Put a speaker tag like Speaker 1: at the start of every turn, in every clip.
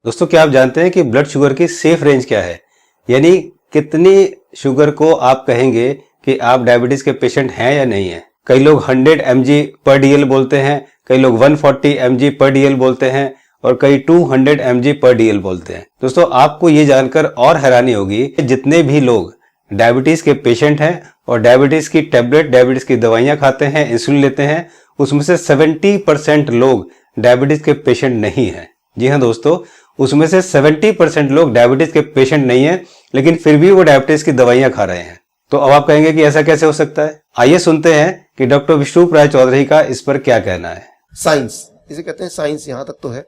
Speaker 1: दोस्तों, क्या आप जानते हैं कि ब्लड शुगर की सेफ रेंज क्या है? यानी कितनी शुगर को आप कहेंगे कि आप डायबिटीज के पेशेंट हैं या नहीं है? कई लोग 100 mg पर डीएल बोलते हैं, कई लोग 140 mg पर डीएल बोलते हैं और कई 200 mg पर डीएल बोलते हैं। दोस्तों, आपको ये जानकर और हैरानी होगी कि जितने भी लोग डायबिटीज के पेशेंट हैं और डायबिटीज की टैबलेट, डायबिटीज की दवाइयां खाते हैं, इंसुलिन लेते हैं, उसमें से 70% लोग डायबिटीज के पेशेंट नहीं हैं। जी हाँ दोस्तों, उसमें से 70% लोग डायबिटीज के पेशेंट नहीं है, लेकिन फिर भी वो डायबिटीज की दवाइयां खा रहे हैं। तो अब आप कहेंगे कि ऐसा कैसे हो सकता है? आइए सुनते हैं कि डॉक्टर विष्णु राय चौधरी का इस पर क्या कहना है।
Speaker 2: साइंस, इसे कहते हैं साइंस। यहां तक तो है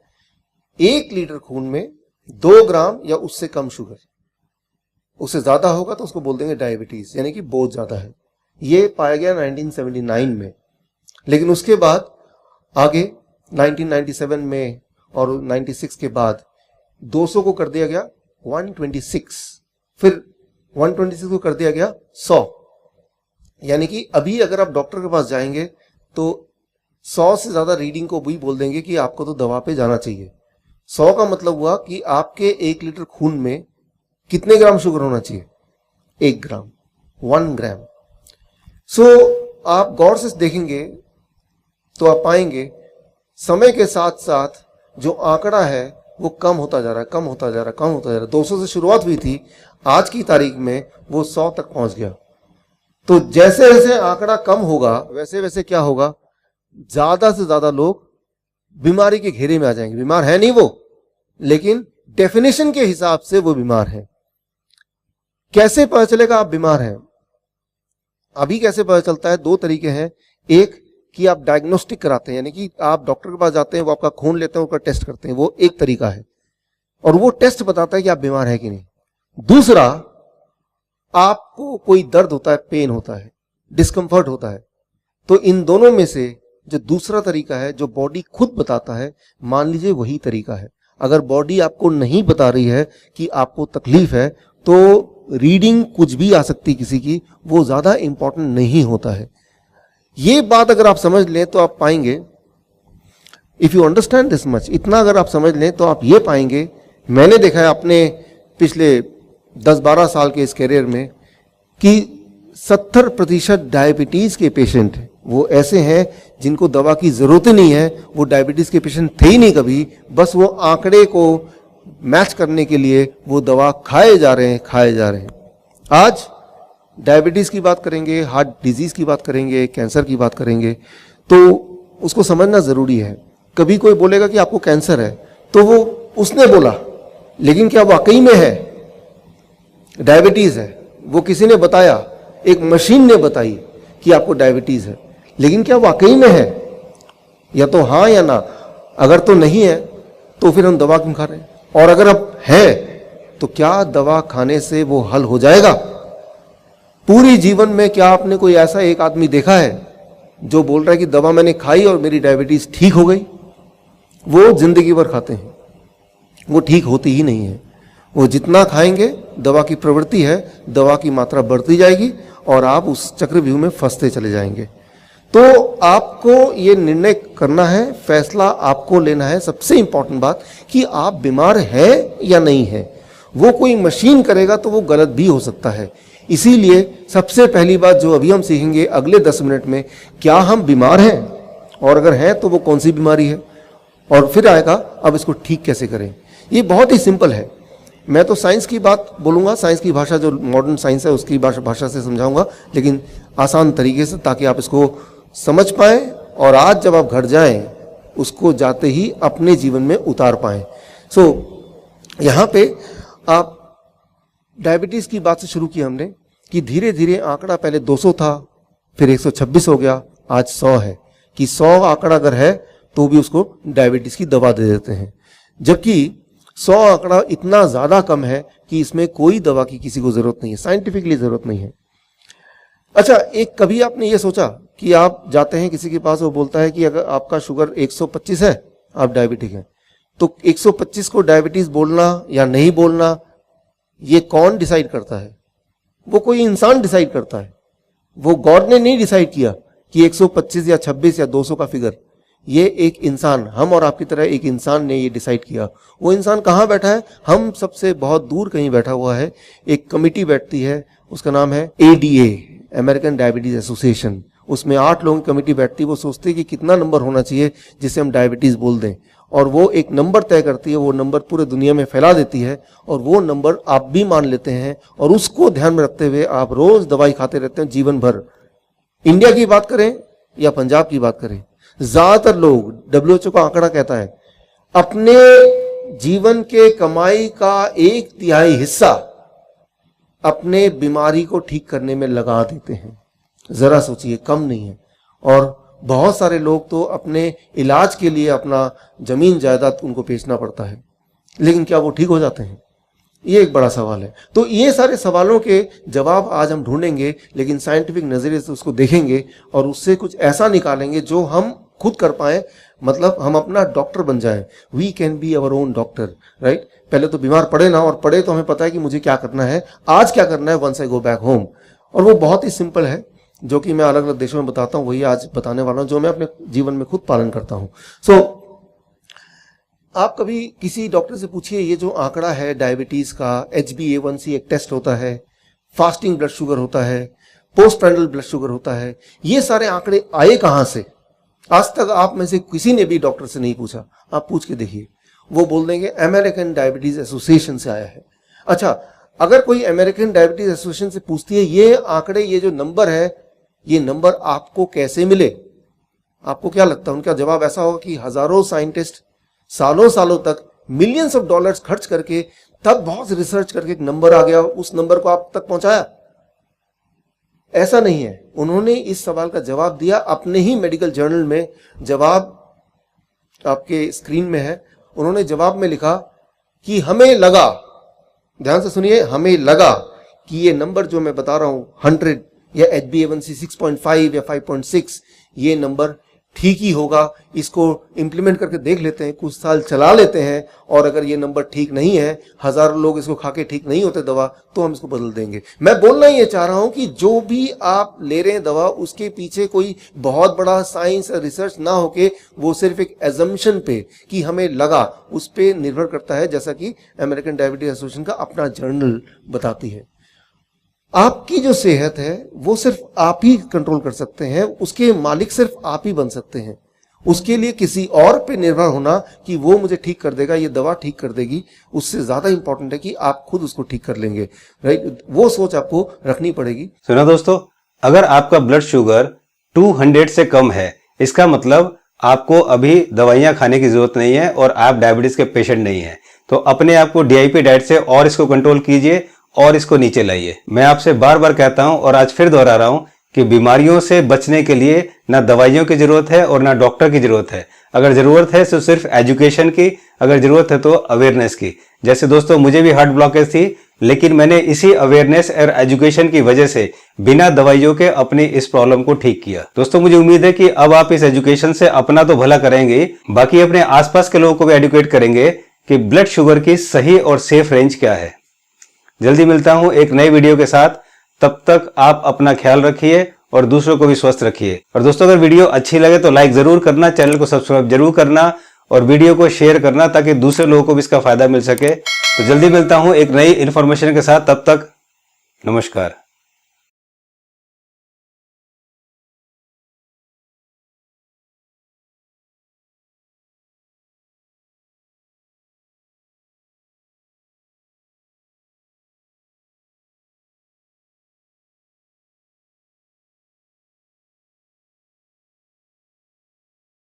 Speaker 2: 1 लीटर खून में 2 ग्राम या उससे कम शुगर, उससे ज्यादा होगा तो उसको बोल देंगे डायबिटीज, यानी कि बहुत ज्यादा है। ये पाया गया 1979 में, लेकिन उसके बाद आगे 1997 में और 96 के बाद 200 को कर दिया गया 126, फिर 126 को कर दिया गया 100। यानी कि अभी अगर आप डॉक्टर के पास जाएंगे तो 100 से ज्यादा रीडिंग को भी बोल देंगे कि आपको तो दवा पे जाना चाहिए। 100 का मतलब हुआ कि आपके 1 लीटर खून में कितने ग्राम शुगर होना चाहिए? 1 ग्राम, 1 ग्राम। आप गौर से देखेंगे तो आप पाएंगे समय के साथ साथ जो आंकड़ा है वो कम होता जा रहा है, कम होता जा रहा है, कम होता जा रहा है। 200 से शुरुआत हुई थी, आज की तारीख में वो 100 तक पहुंच गया। तो जैसे जैसे आंकड़ा कम होगा वैसे वैसे क्या होगा, ज्यादा से ज्यादा लोग बीमारी के घेरे में आ जाएंगे। बीमार है नहीं वो, लेकिन डेफिनेशन के हिसाब से वो बीमार है। कैसे पता चलेगा आप बीमार हैं? अभी कैसे पता चलता है? 2 तरीके हैं। एक कि आप डायग्नोस्टिक कराते हैं, यानी कि आप डॉक्टर के पास जाते हैं, वो आपका खून लेते हैं, उसका टेस्ट करते हैं, वो एक तरीका है और वो टेस्ट बताता है कि आप बीमार हैं कि नहीं। दूसरा, आपको कोई दर्द होता है, पेन होता है, डिस्कंफर्ट होता है, तो इन दोनों में से जो दूसरा तरीका है जो बॉडी खुद बताता है, मान लीजिए वही तरीका है। अगर बॉडी आपको नहीं बता रही है कि आपको तकलीफ है तो रीडिंग कुछ भी आ सकती किसी की, वो ज्यादा इंपॉर्टेंट नहीं होता है। ये बात अगर आप समझ लें तो आप पाएंगे, if you understand this much, इतना अगर आप समझ लें तो आप ये पाएंगे, मैंने देखा है अपने पिछले 10-12 साल के इस करियर में कि 70% डायबिटीज के पेशेंट वो ऐसे हैं जिनको दवा की जरूरत ही नहीं है। वो डायबिटीज के पेशेंट थे ही नहीं कभी, बस वो आंकड़े को मैच करने के लिए वो दवा खाए जा रहे हैं। आज डायबिटीज की बात करेंगे, हार्ट डिजीज की बात करेंगे, कैंसर की बात करेंगे, तो उसको समझना जरूरी है। कभी कोई बोलेगा कि आपको कैंसर है तो वो उसने बोला, लेकिन क्या वाकई में है? डायबिटीज है, वो किसी ने बताया, एक मशीन ने बताई कि आपको डायबिटीज है, लेकिन क्या वाकई में है? या तो हाँ या ना। अगर तो नहीं है तो फिर हम दवा क्यों खा रहे हैं? और अगर अब है तो क्या दवा खाने से वो हल हो जाएगा? पूरी जीवन में क्या आपने कोई ऐसा एक आदमी देखा है जो बोल रहा है कि दवा मैंने खाई और मेरी डायबिटीज ठीक हो गई? वो जिंदगी भर खाते हैं, वो ठीक होती ही नहीं है। वो जितना खाएंगे, दवा की प्रवृत्ति है, दवा की मात्रा बढ़ती जाएगी और आप उस चक्रव्यूह में फंसते चले जाएंगे। तो आपको ये निर्णय करना है, फैसला आपको लेना है। सबसे इंपॉर्टेंट बात कि आप बीमार हैं या नहीं है। वो कोई मशीन करेगा तो वो गलत भी हो सकता है। इसीलिए सबसे पहली बात जो अभी हम सीखेंगे अगले 10 मिनट में, क्या हम बीमार हैं, और अगर हैं तो वो कौन सी बीमारी है, और फिर आएगा अब इसको ठीक कैसे करें। ये बहुत ही सिंपल है। मैं तो साइंस की बात बोलूँगा, साइंस की भाषा जो मॉडर्न साइंस है उसकी भाषा से समझाऊंगा, लेकिन आसान तरीके से, ताकि आप इसको समझ पाएँ और आज जब आप घर जाएं उसको जाते ही अपने जीवन में उतार पाएँ। यहाँ पे आप डायबिटीज की बात से शुरू की हमने कि धीरे धीरे आंकड़ा पहले 200 था, फिर 126 हो गया, आज 100 है। कि 100 आंकड़ा अगर है तो भी उसको डायबिटीज की दवा दे देते हैं, जबकि 100 आंकड़ा इतना ज्यादा कम है कि इसमें कोई दवा की किसी को जरूरत नहीं है, साइंटिफिकली जरूरत नहीं है। अच्छा, एक कभी आपने ये सोचा कि आप जाते हैं किसी के पास, वो बोलता है कि अगर आपका शुगर 125 है, आप डायबिटिक हैं, तो 125 को डायबिटीज बोलना या नहीं बोलना ये कौन डिसाइड करता है? वो कोई इंसान डिसाइड करता है। वो गॉड ने नहीं डिसाइड किया कि 125 या 26 या 200 का फिगर, ये एक इंसान, हम और आपकी तरह एक इंसान ने ये डिसाइड किया। वो इंसान कहाँ बैठा है? हम सबसे बहुत दूर कहीं बैठा हुआ है। एक कमिटी बैठती है, उसका नाम है ADA, अमेरिकन डायबिटीज एसोसिएशन। उसमें 8 लोगों की कमेटी बैठती है। वो सोचती है कि कितना नंबर होना चाहिए जिसे हम डायबिटीज बोल दें, और वो एक नंबर तय करती है। वो नंबर पूरे दुनिया में फैला देती है, और वो नंबर आप भी मान लेते हैं, और उसको ध्यान में रखते हुए आप रोज दवाई खाते रहते हैं जीवन भर। इंडिया की बात करें या पंजाब की बात करें, ज्यादातर लोग, WHO का आंकड़ा कहता है, अपने जीवन के कमाई का 1/3 हिस्सा अपने बीमारी को ठीक करने में लगा देते हैं। जरा सोचिए, कम नहीं है। और बहुत सारे लोग तो अपने इलाज के लिए अपना जमीन जायदाद उनको बेचना पड़ता है, लेकिन क्या वो ठीक हो जाते हैं? ये एक बड़ा सवाल है। तो ये सारे सवालों के जवाब आज हम ढूंढेंगे, लेकिन साइंटिफिक नजरिए से उसको देखेंगे और उससे कुछ ऐसा निकालेंगे जो हम खुद कर पाए, मतलब हम अपना डॉक्टर बन जाएं। We can be our own doctor, right? पहले तो बीमार पड़े ना, और पड़े तो हमें पता है कि मुझे क्या करना है, आज क्या करना है, once I go back home. और वो बहुत ही सिंपल है, जो कि मैं अलग अलग देशों में बताता हूँ, वही आज बताने वाला हूँ, जो मैं अपने जीवन में खुद पालन करता हूँ। आप कभी किसी डॉक्टर से पूछिए, ये जो आंकड़ा है डायबिटीज का, HbA1c एक टेस्ट होता है, फास्टिंग ब्लड शुगर होता है, पोस्ट प्रैंडल ब्लड शुगर होता है, ये सारे आंकड़े आए कहां से? आज तक आप में से किसी ने भी डॉक्टर से नहीं पूछा। आप पूछ के देखिए, वो बोल देंगे अमेरिकन डायबिटीज एसोसिएशन से आया है। अच्छा, अगर कोई अमेरिकन डायबिटीज एसोसिएशन से पूछती है ये आंकड़े, ये जो नंबर है, ये नंबर आपको कैसे मिले? आपको क्या लगता है? उनका जवाब ऐसा होगा कि हजारों साइंटिस्ट सालों सालों तक मिलियंस ऑफ डॉलर्स खर्च करके, तब बहुत रिसर्च करके एक नंबर आ गया, उस नंबर को आप तक पहुंचाया। ऐसा नहीं है। उन्होंने इस सवाल का जवाब दिया अपने ही मेडिकल जर्नल में। जवाब आपके स्क्रीन में है। उन्होंने जवाब में लिखा कि हमें लगा, ध्यान से सुनिए, हमें लगा कि ये नंबर जो मैं बता रहा हूं 100 या HbA1c 6.5 या 5.6, ये नंबर ठीक ही होगा। इसको इंप्लीमेंट करके देख लेते हैं, कुछ साल चला लेते हैं, और अगर ये नंबर ठीक नहीं है, हजारों लोग इसको खा के ठीक नहीं होते दवा, तो हम इसको बदल देंगे। मैं बोलना ये चाह रहा हूं कि जो भी आप ले रहे हैं दवा, उसके पीछे कोई बहुत बड़ा साइंस और रिसर्च ना होके वो सिर्फ एक एजम्पशन पे कि हमें लगा, उस पे निर्भर करता है, जैसा कि अमेरिकन डायबिटीज एसोसिएशन का अपना जर्नल बताती है। आपकी जो सेहत है वो सिर्फ आप ही कंट्रोल कर सकते हैं, उसके मालिक सिर्फ आप ही बन सकते हैं। उसके लिए किसी और पे निर्भर होना कि वो मुझे ठीक कर देगा, ये दवा ठीक कर देगी, उससे ज्यादा इंपॉर्टेंट है कि आप खुद उसको ठीक कर लेंगे, राइट? वो सोच आपको रखनी पड़ेगी।
Speaker 1: सुना दोस्तों, अगर आपका ब्लड शुगर 200 से कम है, इसका मतलब आपको अभी दवाइयां खाने की जरूरत नहीं है और आप डायबिटीज के पेशेंट नहीं है। तो अपने आप को DIP डाइट से और इसको कंट्रोल कीजिए और इसको नीचे लाइए। मैं आपसे बार बार कहता हूं और आज फिर दोहरा रहा हूं कि बीमारियों से बचने के लिए ना दवाइयों की जरूरत है और ना डॉक्टर की जरूरत है। अगर जरूरत है तो सिर्फ एजुकेशन की, अगर जरूरत है तो अवेयरनेस की। जैसे दोस्तों, मुझे भी हार्ट ब्लॉकेज थी, लेकिन मैंने इसी अवेयरनेस और एजुकेशन की वजह से बिना दवाइयों के अपनी इस प्रॉब्लम को ठीक किया। दोस्तों, मुझे उम्मीद है कि अब आप इस एजुकेशन से अपना तो भला करेंगे, बाकी अपने आसपास के लोगों को भी एडुकेट करेंगे कि ब्लड शुगर की सही और सेफ रेंज क्या है। जल्दी मिलता हूं एक नई वीडियो के साथ। तब तक आप अपना ख्याल रखिए और दूसरों को भी स्वस्थ रखिए। और दोस्तों, अगर वीडियो अच्छी लगे तो लाइक जरूर करना, चैनल को सब्सक्राइब जरूर करना और वीडियो को शेयर करना, ताकि दूसरे लोगों को भी इसका फायदा मिल सके। तो जल्दी मिलता हूं एक नई इंफॉर्मेशन के साथ। तब तक नमस्कार।